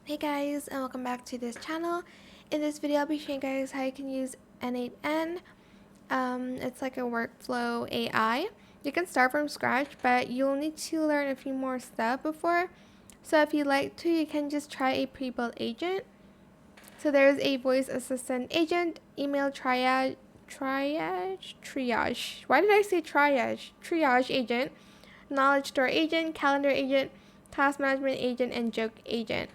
Hey guys, and welcome back to this channel. In this video I'll be showing you guys how you can use N8N. It's like a workflow AI. You can start from scratch, but you'll need to learn a few more stuff before. So if you'd like to, you can just try a pre-built agent. So there's a voice assistant agent, email triage. Why did I say triage? Triage agent, knowledge store agent, calendar agent, task management agent, and joke agent.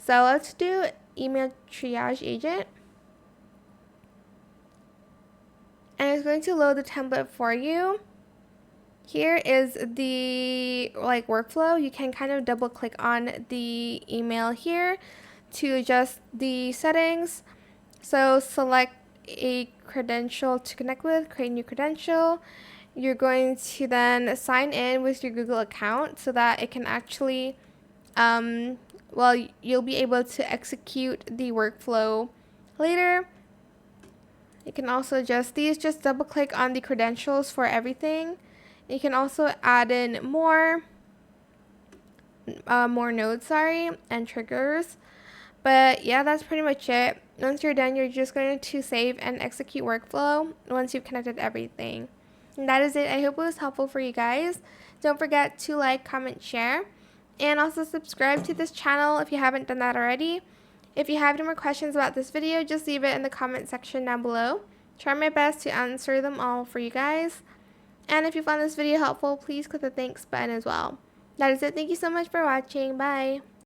So let's do email triage agent. And it's going to load the template for you. Here is the workflow. You can kind of double click on the email here to adjust the settings. So select a credential to connect with, create a new credential. You're going to then sign in with your Google account so that it can actually you'll be able to execute the workflow later. You can also adjust these. Just double click on the credentials for everything. You can also add in more nodes, and triggers. But yeah, that's pretty much it. Once you're done, you're just going to save and execute workflow once you've connected everything. And that is it. I hope it was helpful for you guys. Don't forget to like, comment, share. And also subscribe to this channel if you haven't done that already. If you have any more questions about this video, just leave it in the comment section down below. Try my best to answer them all for you guys. And if you found this video helpful, please click the thanks button as well. That is it. Thank you so much for watching. Bye.